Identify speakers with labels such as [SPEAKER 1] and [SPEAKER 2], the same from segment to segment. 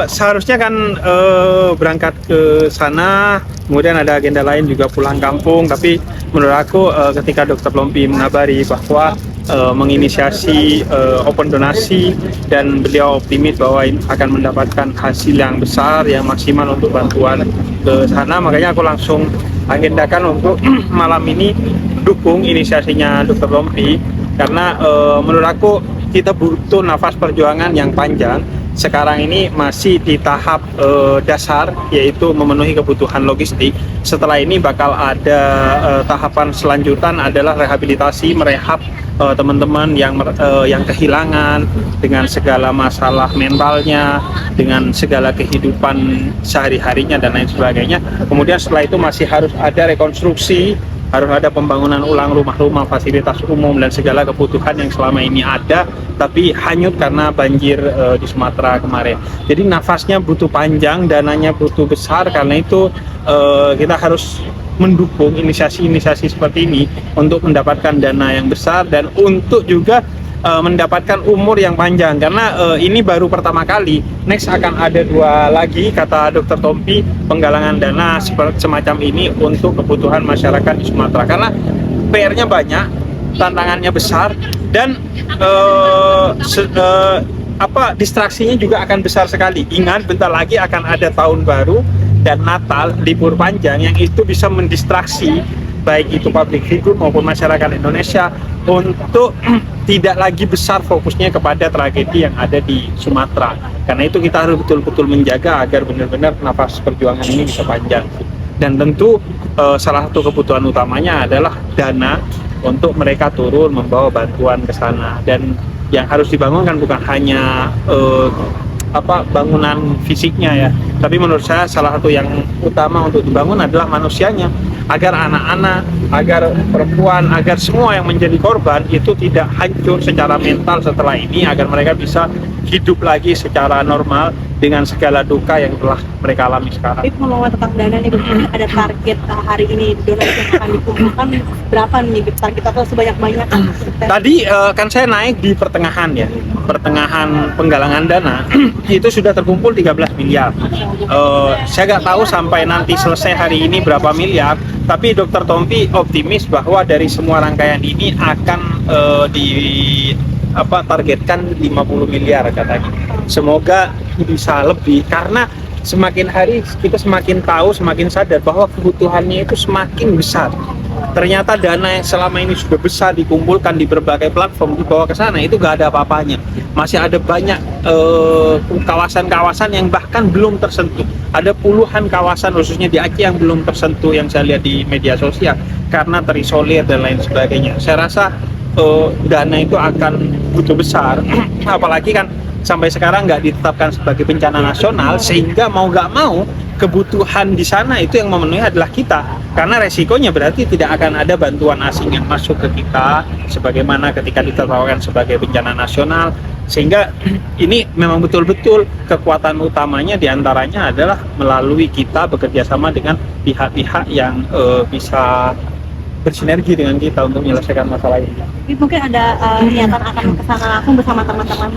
[SPEAKER 1] seharusnya kan berangkat ke sana, kemudian ada agenda lain juga pulang kampung. Tapi menurut aku ketika Dr. Lompi mengabari bahwa menginisiasi open donasi dan beliau optimis bahwa akan mendapatkan hasil yang besar, yang maksimal untuk bantuan ke sana, makanya aku langsung agendakan untuk malam ini dukung inisiasinya Dr. Lompi, karena menurut aku kita butuh nafas perjuangan yang panjang. Sekarang ini masih di tahap dasar, yaitu memenuhi kebutuhan logistik. Setelah ini bakal ada tahapan selanjutan adalah rehabilitasi, merehab teman-teman yang kehilangan dengan segala masalah mentalnya, dengan segala kehidupan sehari-harinya dan lain sebagainya. Kemudian setelah itu masih harus ada rekonstruksi, harus ada pembangunan ulang rumah-rumah, fasilitas umum dan segala kebutuhan yang selama ini ada tapi hanyut karena banjir di Sumatera kemarin. Jadi nafasnya butuh panjang, dananya butuh besar. Karena itu kita harus mendukung inisiasi-inisiasi seperti ini untuk mendapatkan dana yang besar dan untuk juga mendapatkan umur yang panjang, karena ini baru pertama kali. Next akan ada 2 lagi, kata Dr. Tompi, penggalangan dana semacam ini untuk kebutuhan masyarakat di Sumatera, karena PR-nya banyak, tantangannya besar, dan distraksinya juga akan besar sekali. Ingat, bentar lagi akan ada tahun baru dan Natal, libur panjang, yang itu bisa mendistraksi baik itu public figure maupun masyarakat Indonesia untuk tidak lagi besar fokusnya kepada tragedi yang ada di Sumatera. Karena itu kita harus betul-betul menjaga agar benar-benar nafas perjuangan ini bisa panjang. Dan tentu salah satu kebutuhan utamanya adalah dana untuk mereka turun membawa bantuan ke sana. Dan yang harus dibangun kan bukan hanya bangunan fisiknya ya, tapi menurut saya salah satu yang utama untuk dibangun adalah manusianya, agar anak-anak, agar perempuan, agar semua yang menjadi korban itu tidak hancur secara mental setelah ini, agar mereka bisa hidup lagi secara normal dengan segala duka yang telah mereka alami sekarang.
[SPEAKER 2] Itu ngomong tentang dana nih, ada target hari ini donasi yang akan dikumpulkan berapa nih target atau sebanyak-banyak?
[SPEAKER 1] Tadi kan saya naik di pertengahan ya, pertengahan penggalangan dana itu sudah terkumpul 13 miliar. Saya nggak tahu sampai nanti selesai hari ini berapa miliar, tapi Dr. Tompi optimis bahwa dari semua rangkaian ini akan targetkan 50 miliar katanya. Semoga bisa lebih, karena semakin hari kita semakin tahu, semakin sadar bahwa kebutuhannya itu semakin besar. Ternyata dana yang selama ini sudah besar dikumpulkan di berbagai platform dibawa ke sana itu gak ada apa-apanya. Masih ada banyak kawasan-kawasan yang bahkan belum tersentuh. Ada puluhan kawasan khususnya di Aceh yang belum tersentuh, yang saya lihat di media sosial karena terisolir dan lain sebagainya. Saya rasa dana itu akan butuh besar, apalagi kan sampai sekarang nggak ditetapkan sebagai bencana nasional, sehingga mau nggak mau kebutuhan di sana itu yang memenuhi adalah kita, karena resikonya berarti tidak akan ada bantuan asing yang masuk ke kita sebagaimana ketika ditetapkan sebagai bencana nasional. Sehingga ini memang betul-betul kekuatan utamanya diantaranya adalah melalui kita bekerja sama dengan pihak-pihak yang bisa bersinergi dengan kita untuk menyelesaikan masalah ini.
[SPEAKER 2] Mungkin ada niatan akan ke sana langsung bersama teman-teman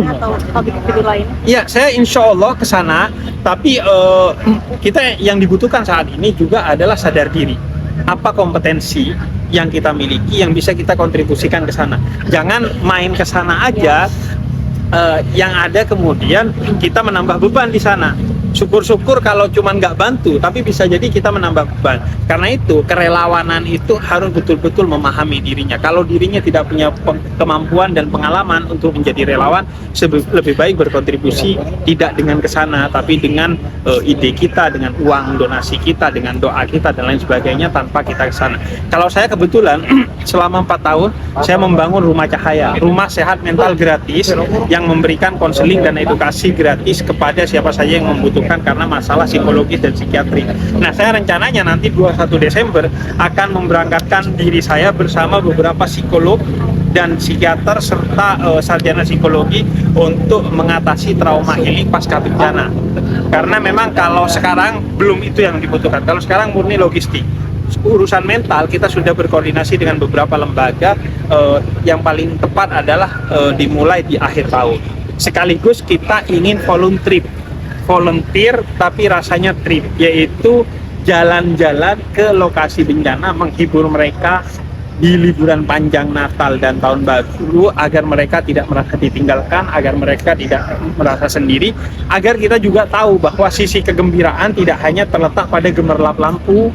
[SPEAKER 2] atau public figure lain?
[SPEAKER 1] Ya, saya insya Allah ke sana, tapi kita yang dibutuhkan saat ini juga adalah sadar diri. Apa kompetensi yang kita miliki yang bisa kita kontribusikan ke sana. Jangan main ke sana aja, yang ada kemudian kita menambah beban di sana. Syukur-syukur kalau cuma nggak bantu, tapi bisa jadi kita menambah beban. Karena itu kerelawanan itu harus betul-betul memahami dirinya. Kalau dirinya tidak punya kemampuan dan pengalaman untuk menjadi relawan, lebih baik berkontribusi tidak dengan kesana, tapi dengan ide kita, dengan uang donasi kita, dengan doa kita dan lain sebagainya, tanpa kita kesana. Kalau saya kebetulan selama 4 tahun saya membangun rumah cahaya, rumah sehat mental gratis yang memberikan konseling dan edukasi gratis kepada siapa saja yang membutuhkan karena masalah psikologis dan psikiatri. Nah, saya rencananya nanti 21 Desember akan memberangkatkan diri saya bersama beberapa psikolog dan psikiater serta sarjana psikologi untuk mengatasi trauma healing pasca bencana. Karena memang kalau sekarang belum itu yang dibutuhkan. Kalau sekarang murni logistik. Urusan mental kita sudah berkoordinasi dengan beberapa lembaga, yang paling tepat adalah dimulai di akhir tahun. Sekaligus kita ingin volunteer trip. volunteer tapi rasanya trip, yaitu jalan-jalan ke lokasi bencana, menghibur mereka di liburan panjang Natal dan Tahun Baru agar mereka tidak merasa ditinggalkan, agar mereka tidak merasa sendiri, agar kita juga tahu bahwa sisi kegembiraan tidak hanya terletak pada gemerlap lampu,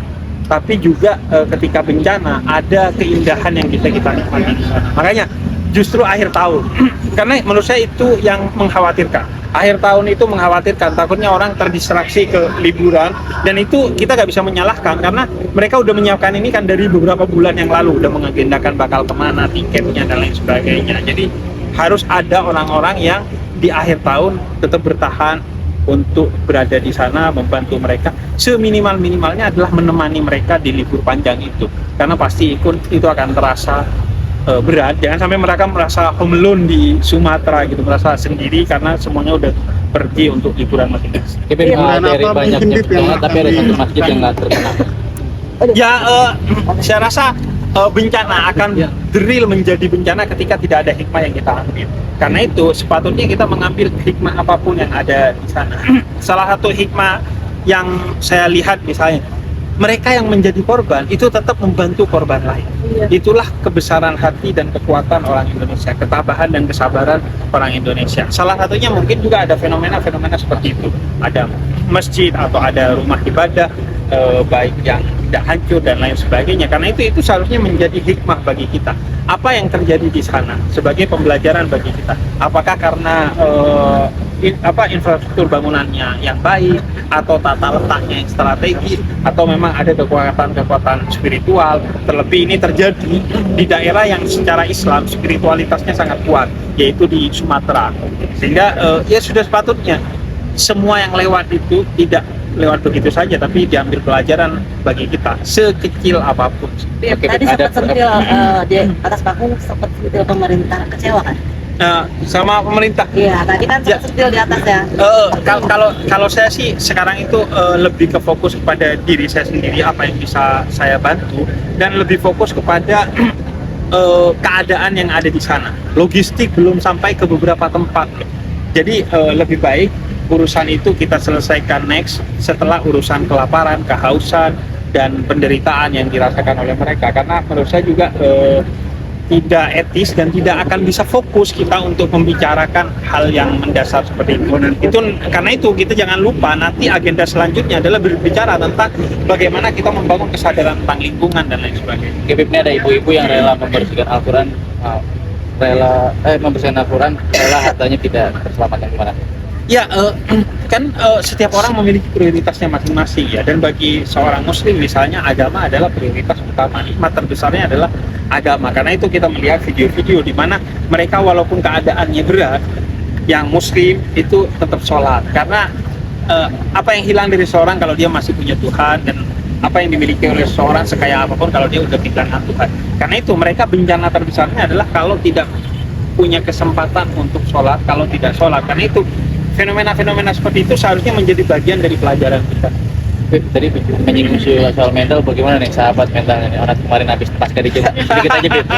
[SPEAKER 1] tapi juga ketika bencana ada keindahan yang kita nikmati di sana. Makanya justru akhir tahun, karena menurut saya itu yang mengkhawatirkan. Akhir tahun itu mengkhawatirkan, takutnya orang terdistraksi ke liburan, dan itu kita nggak bisa menyalahkan karena mereka udah menyiapkan ini kan dari beberapa bulan yang lalu, udah mengagendakan bakal kemana, tiketnya dan lain sebagainya. Jadi harus ada orang-orang yang di akhir tahun tetap bertahan untuk berada di sana, membantu mereka. Seminimal-minimalnya adalah menemani mereka di libur panjang itu, karena pasti itu akan terasa berat. Jangan sampai mereka merasa home alone di Sumatera gitu, merasa sendiri karena semuanya udah pergi untuk liburan masing-masing.
[SPEAKER 3] Dari banyak tapi ada satu masjid yang nggak terkena.
[SPEAKER 1] Ya, saya rasa bencana akan drill menjadi bencana ketika tidak ada hikmah yang kita ambil. Karena itu sepatutnya kita mengambil hikmah apapun yang ada di sana. Salah satu hikmah yang saya lihat misalnya, mereka yang menjadi korban itu tetap membantu korban lain. Itulah kebesaran hati dan kekuatan orang Indonesia, ketabahan dan kesabaran orang Indonesia. Salah satunya mungkin juga ada fenomena-fenomena seperti itu. Ada masjid atau ada rumah ibadah baik yang tidak hancur dan lain sebagainya. Karena itu seharusnya menjadi hikmah bagi kita. Apa yang terjadi di sana sebagai pembelajaran bagi kita? Apakah karena infrastruktur bangunannya yang baik, atau tata letaknya yang strategis, atau memang ada kekuatan spiritual? Terlebih ini terjadi di daerah yang secara Islam spiritualitasnya sangat kuat, yaitu di Sumatera. Sehingga ya sudah sepatutnya semua yang lewat itu tidak lewat begitu saja, tapi diambil pelajaran bagi kita sekecil apapun.
[SPEAKER 2] Tadi sempat sentil di atas panggung, sempat sentil pemerintah, kecewa kan?
[SPEAKER 1] Sama pemerintah.
[SPEAKER 2] Iya, tadi kan sempat sentil di atas ya.
[SPEAKER 1] Kalau saya sih sekarang itu lebih ke fokus kepada diri saya sendiri, apa yang bisa saya bantu, dan lebih fokus kepada keadaan yang ada di sana. Logistik belum sampai ke beberapa tempat, jadi lebih baik urusan itu kita selesaikan next setelah urusan kelaparan, kehausan, dan penderitaan yang dirasakan oleh mereka. Karena menurut saya juga tidak etis dan tidak akan bisa fokus kita untuk membicarakan hal yang mendasar seperti itu. Karena itu kita jangan lupa nanti agenda selanjutnya adalah berbicara tentang bagaimana kita membangun kesadaran tentang lingkungan dan lain sebagainya.
[SPEAKER 3] Ini ada ibu-ibu yang rela membersihkan Al-Quran, rela hartanya tidak terselamatkan kemana?
[SPEAKER 1] Ya, setiap orang memiliki prioritasnya masing-masing ya, dan bagi seorang muslim misalnya agama adalah prioritas utama, nikmat terbesarnya adalah agama. Karena itu kita melihat video-video di mana mereka walaupun keadaannya berat, yang muslim itu tetap sholat, karena apa yang hilang dari seorang kalau dia masih punya Tuhan, dan apa yang dimiliki oleh seorang sekaya apapun kalau dia udah kehilangan Tuhan. Karena itu mereka bencana terbesarnya adalah kalau tidak punya kesempatan untuk sholat, kalau tidak sholat. Karena itu fenomena-fenomena seperti itu seharusnya menjadi bagian dari pelajaran kita.
[SPEAKER 3] Tadi menyinggung soal mental, bagaimana nih sahabat mentalnya nih? Orang kemarin habis pasca dikit aja, Bib.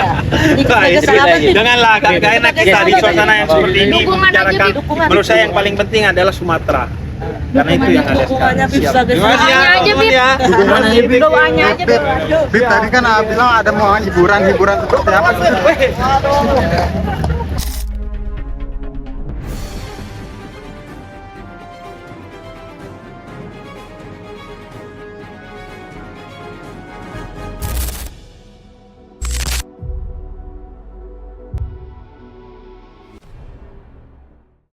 [SPEAKER 1] Janganlah, gak enak kita di suasana yang seperti ini membicarakan. Menurut saya yang paling penting adalah Sumatera, karena itu yang ada sekarang. Terima kasih ya, teman-teman ya.
[SPEAKER 4] Doanya aja, Bib. Tadi kan bilang ada mau hiburan seperti apa sih?